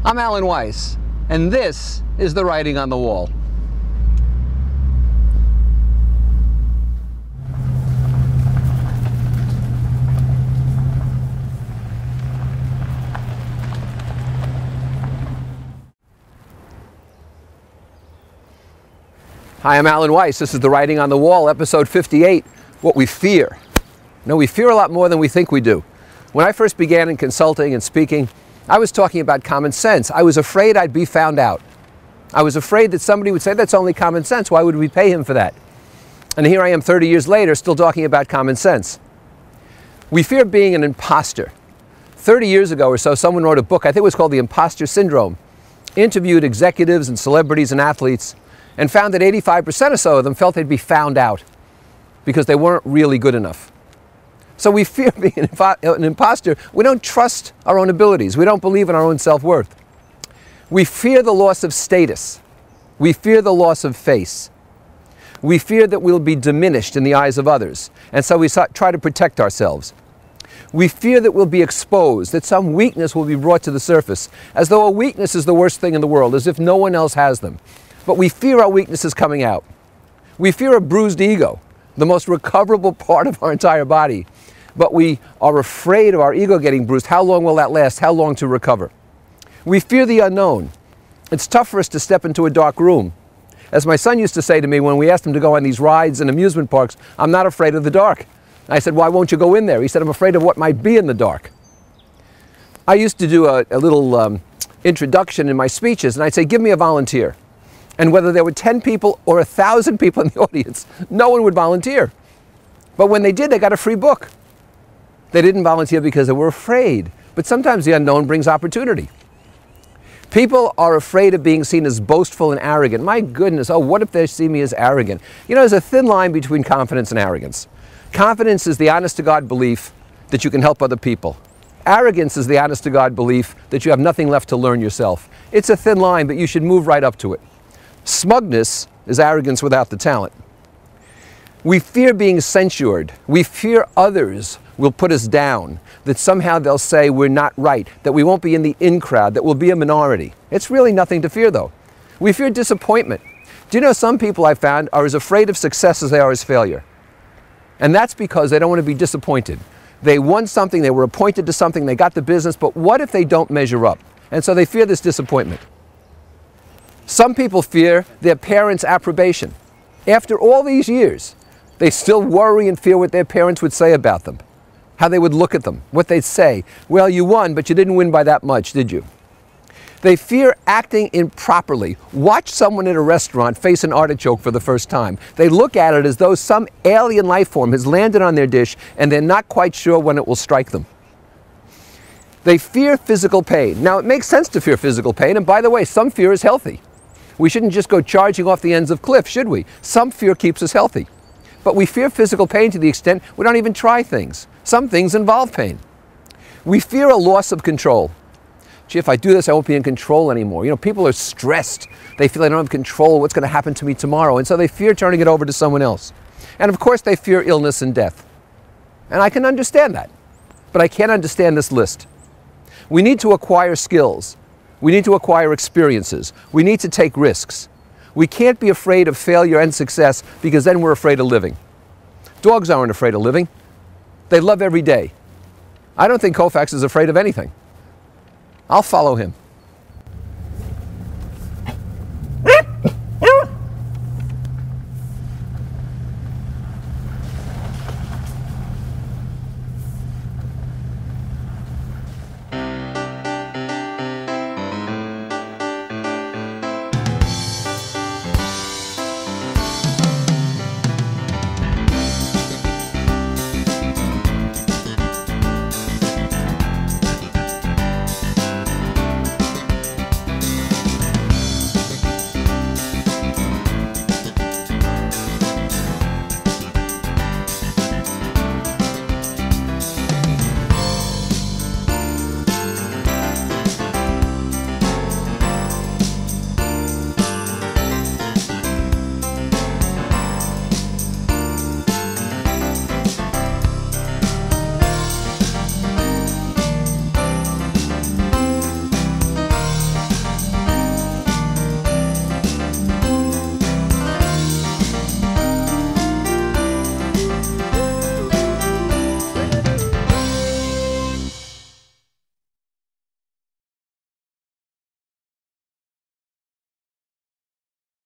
I'm Alan Weiss, and this is The Writing on the Wall. Hi, I'm Alan Weiss. This is The Writing on the Wall, episode 58, What We Fear. No, we fear a lot more than we think we do. When I first began in consulting and speaking, I was talking about common sense. I was afraid I'd be found out. I was afraid that somebody would say, that's only common sense. Why would we pay him for that? And here I am 30 years later, still talking about common sense. We fear being an imposter. 30 years ago or so, someone wrote a book, I think it was called The Imposter Syndrome, interviewed executives and celebrities and athletes, and found that 85% or so of them felt they'd be found out because they weren't really good enough. So we fear being an imposter. We don't trust our own abilities. We don't believe in our own self-worth. We fear the loss of status. We fear the loss of face. We fear that we'll be diminished in the eyes of others, and so we try to protect ourselves. We fear that we'll be exposed, that some weakness will be brought to the surface, as though a weakness is the worst thing in the world, as if no one else has them. But we fear our weaknesses coming out. We fear a bruised ego, the most recoverable part of our entire body. But we are afraid of our ego getting bruised. How long will that last? How long to recover? We fear the unknown. It's tough for us to step into a dark room. As my son used to say to me when we asked him to go on these rides in amusement parks, I'm not afraid of the dark. I said, why won't you go in there? He said, I'm afraid of what might be in the dark. I used to do a little introduction in my speeches, and I'd say, give me a volunteer. And whether there were 10 people or 1,000 people in the audience, no one would volunteer. But when they did, they got a free book. They didn't volunteer because they were afraid. But sometimes the unknown brings opportunity. People are afraid of being seen as boastful and arrogant. My goodness, oh, what if they see me as arrogant? You know, there's a thin line between confidence and arrogance. Confidence is the honest-to-God belief that you can help other people. Arrogance is the honest-to-God belief that you have nothing left to learn yourself. It's a thin line, but you should move right up to it. Smugness is arrogance without the talent. We fear being censured. We fear others will put us down, that somehow they'll say we're not right, that we won't be in the in crowd, that we'll be a minority. It's really nothing to fear, though. We fear disappointment. Do you know some people I've found are as afraid of success as they are as failure? And that's because they don't want to be disappointed. They won something, they were appointed to something, they got the business, but what if they don't measure up? And so they fear this disappointment. Some people fear their parents' approbation. After all these years, they still worry and fear what their parents would say about them, how they would look at them, what they'd say. Well, you won, but you didn't win by that much, did you? They fear acting improperly. Watch someone in a restaurant face an artichoke for the first time. They look at it as though some alien life form has landed on their dish, and they're not quite sure when it will strike them. They fear physical pain. Now, it makes sense to fear physical pain, and by the way, some fear is healthy. We shouldn't just go charging off the ends of cliffs, should we? Some fear keeps us healthy. But we fear physical pain to the extent we don't even try things. Some things involve pain. We fear a loss of control. Gee, if I do this, I won't be in control anymore. You know, people are stressed. They feel they don't have control of what's going to happen to me tomorrow. And so they fear turning it over to someone else. And of course, they fear illness and death. And I can understand that. But I can't understand this list. We need to acquire skills. We need to acquire experiences. We need to take risks. We can't be afraid of failure and success because then we're afraid of living. Dogs aren't afraid of living. They love every day. I don't think Koufax is afraid of anything. I'll follow him.